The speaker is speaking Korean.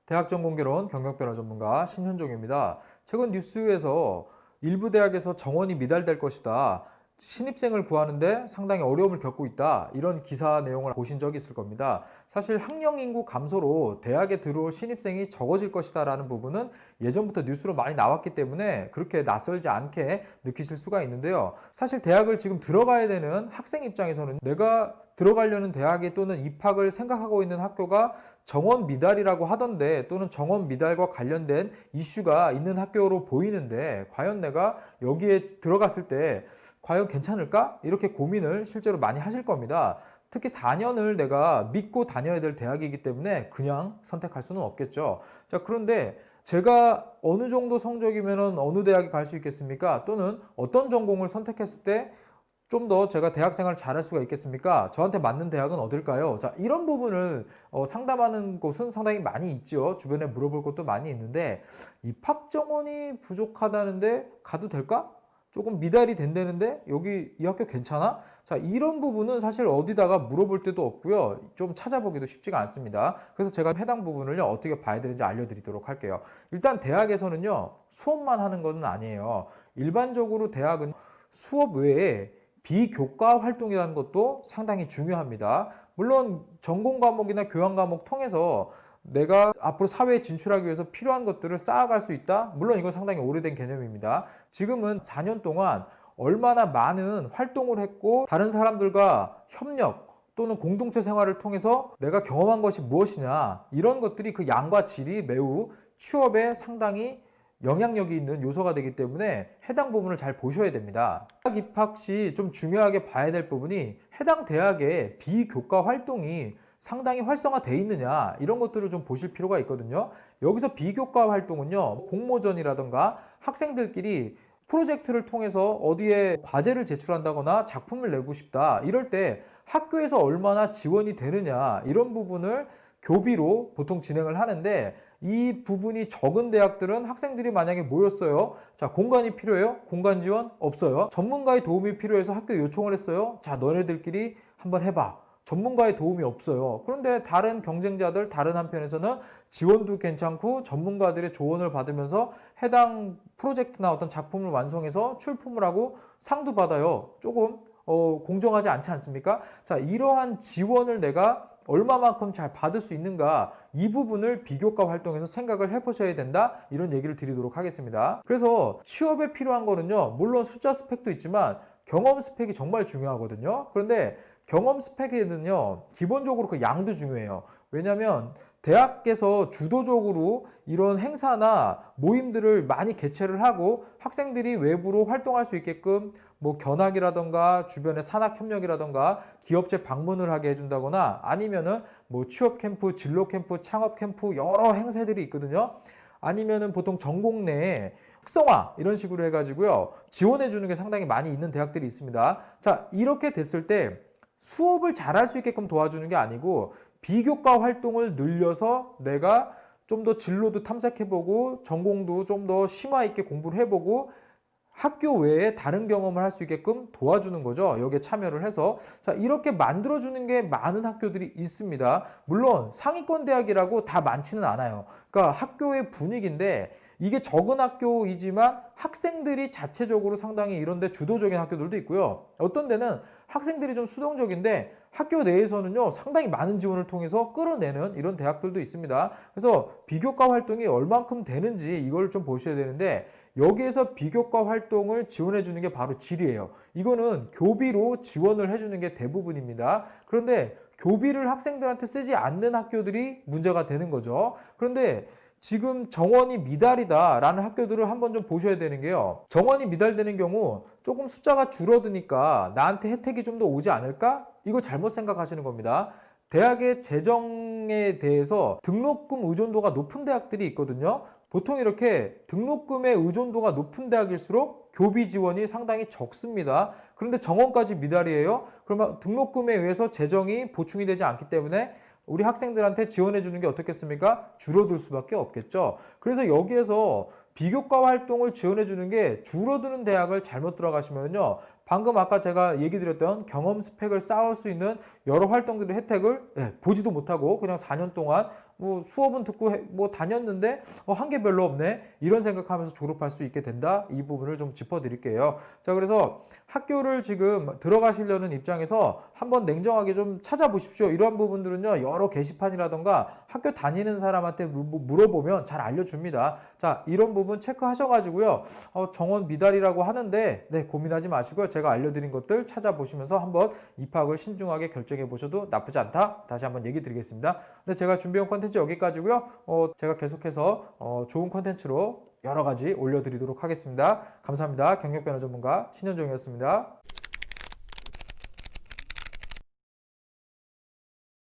대학 전공개론 경영변화 전문가 신현종입니다. 최근 뉴스에서 일부 대학에서 정원이 미달될 것이다. 신입생을 구하는데 상당히 어려움을 겪고 있다. 이런 기사 내용을 보신 적이 있을 겁니다. 사실 학령 인구 감소로 대학에 들어올 신입생이 적어질 것이다 라는 부분은 예전부터 뉴스로 많이 나왔기 때문에 그렇게 낯설지 않게 느끼실 수가 있는데요. 사실 대학을 지금 들어가야 되는 학생 입장에서는 내가 들어가려는 대학에 또는 입학을 생각하고 있는 학교가 정원 미달이라고 하던데 또는 정원 미달과 관련된 이슈가 있는 학교로 보이는데 과연 내가 여기에 들어갔을 때 과연 괜찮을까? 이렇게 고민을 실제로 많이 하실 겁니다. 특히 4년을 내가 믿고 다녀야 될 대학이기 때문에 그냥 선택할 수는 없겠죠. 자, 그런데 제가 어느 정도 성적이면 어느 대학에 갈 수 있겠습니까? 또는 어떤 전공을 선택했을 때 좀 더 제가 대학 생활을 잘할 수가 있겠습니까? 저한테 맞는 대학은 어딜까요? 자, 이런 부분을 상담하는 곳은 상당히 많이 있죠. 주변에 물어볼 것도 많이 있는데 입학 정원이 부족하다는데 가도 될까? 조금 미달이 된다는데 여기 이 학교 괜찮아? 자, 이런 부분은 사실 어디다가 물어볼 데도 없고요. 좀 찾아보기도 쉽지가 않습니다. 그래서 제가 해당 부분을요, 어떻게 봐야 되는지 알려드리도록 할게요. 일단 대학에서는요, 수업만 하는 것은 아니에요. 일반적으로 대학은 수업 외에 비교과 활동이라는 것도 상당히 중요합니다. 물론 전공 과목이나 교양 과목 통해서 내가 앞으로 사회에 진출하기 위해서 필요한 것들을 쌓아갈 수 있다? 물론 이건 상당히 오래된 개념입니다. 지금은 4년 동안 얼마나 많은 활동을 했고 다른 사람들과 협력 또는 공동체 생활을 통해서 내가 경험한 것이 무엇이냐 이런 것들이 그 양과 질이 매우 취업에 상당히 영향력이 있는 요소가 되기 때문에 해당 부분을 잘 보셔야 됩니다. 대학 입학 시 좀 중요하게 봐야 될 부분이 해당 대학의 비교과 활동이 상당히 활성화되어 있느냐 이런 것들을 좀 보실 필요가 있거든요. 여기서 비교과 활동은요, 공모전이라던가 학생들끼리 프로젝트를 통해서 어디에 과제를 제출한다거나 작품을 내고 싶다 이럴 때 학교에서 얼마나 지원이 되느냐 이런 부분을 교비로 보통 진행을 하는데 이 부분이 적은 대학들은 학생들이 만약에 모였어요. 자, 공간이 필요해요? 공간 지원? 없어요. 전문가의 도움이 필요해서 학교에 요청을 했어요. 자, 너네들끼리 한번 해봐. 전문가의 도움이 없어요. 그런데 다른 경쟁자들 다른 한편에서는 지원도 괜찮고 전문가들의 조언을 받으면서 해당 프로젝트나 어떤 작품을 완성해서 출품을 하고 상도 받아요. 조금 공정하지 않지 않습니까? 자, 이러한 지원을 내가 얼마만큼 잘 받을 수 있는가 이 부분을 비교과 활동에서 생각을 해보셔야 된다 이런 얘기를 드리도록 하겠습니다. 그래서 취업에 필요한 거는요, 물론 숫자 스펙도 있지만 경험 스펙이 정말 중요하거든요. 그런데 경험 스펙에는요, 기본적으로 그 양도 중요해요. 왜냐하면 대학에서 주도적으로 이런 행사나 모임들을 많이 개최를 하고 학생들이 외부로 활동할 수 있게끔 뭐 견학이라던가 주변의 산학협력이라던가 기업체 방문을 하게 해준다거나 아니면은 뭐 취업 캠프, 진로 캠프, 창업 캠프 여러 행사들이 있거든요. 아니면은 보통 전공 내에 특성화 이런 식으로 해가지고요 지원해 주는 게 상당히 많이 있는 대학들이 있습니다. 자, 이렇게 됐을 때 수업을 잘할 수 있게끔 도와주는 게 아니고 비교과 활동을 늘려서 내가 좀 더 진로도 탐색해보고 전공도 좀 더 심화 있게 공부를 해보고 학교 외에 다른 경험을 할 수 있게끔 도와주는 거죠. 여기에 참여를 해서. 자, 이렇게 만들어주는 게 많은 학교들이 있습니다. 물론 상위권 대학이라고 다 많지는 않아요. 그러니까 학교의 분위기인데 이게 적은 학교이지만 학생들이 자체적으로 상당히 이런데 주도적인 학교들도 있고요. 어떤 데는 학생들이 좀 수동적인데 학교 내에서는요 상당히 많은 지원을 통해서 끌어내는 이런 대학들도 있습니다. 그래서 비교과 활동이 얼만큼 되는지 이걸 좀 보셔야 되는데 여기에서 비교과 활동을 지원해 주는 게 바로 질이에요. 이거는 교비로 지원을 해주는 게 대부분입니다. 그런데 교비를 학생들한테 쓰지 않는 학교들이 문제가 되는 거죠. 그런데 지금 정원이 미달이다 라는 학교들을 한번 좀 보셔야 되는 게요, 정원이 미달되는 경우 조금 숫자가 줄어드니까 나한테 혜택이 좀 더 오지 않을까? 이거 잘못 생각하시는 겁니다. 대학의 재정에 대해서 등록금 의존도가 높은 대학들이 있거든요. 보통 이렇게 등록금의 의존도가 높은 대학일수록 교비 지원이 상당히 적습니다. 그런데 정원까지 미달이에요. 그러면 등록금에 의해서 재정이 보충이 되지 않기 때문에 우리 학생들한테 지원해 주는 게 어떻겠습니까? 줄어들 수밖에 없겠죠. 그래서 여기에서 비교과 활동을 지원해 주는 게 줄어드는 대학을 잘못 들어가시면요, 방금 아까 제가 얘기 드렸던 경험 스펙을 쌓을 수 있는 여러 활동들의 혜택을 보지도 못하고 그냥 4년 동안 뭐 수업은 듣고 뭐 다녔는데 한 게 별로 없네 이런 생각하면서 졸업할 수 있게 된다. 이 부분을 좀 짚어드릴게요. 자, 그래서 학교를 지금 들어가시려는 입장에서 한번 냉정하게 좀 찾아보십시오. 이러한 부분들은요, 여러 게시판이라던가 학교 다니는 사람한테 물어보면 잘 알려줍니다. 자, 이런 부분 체크하셔가지고요, 정원 미달이라고 하는데 네, 고민하지 마시고요. 제가 알려드린 것들 찾아보시면서 한번 입학을 신중하게 결정해 보셔도 나쁘지 않다. 다시 한번 얘기 드리겠습니다. 네, 제가 준비한 콘텐츠 여기까지고요. 제가 계속해서 좋은 콘텐츠로 여러 가지 올려드리도록 하겠습니다. 감사합니다. 경력변호 전문가 신현종이었습니다.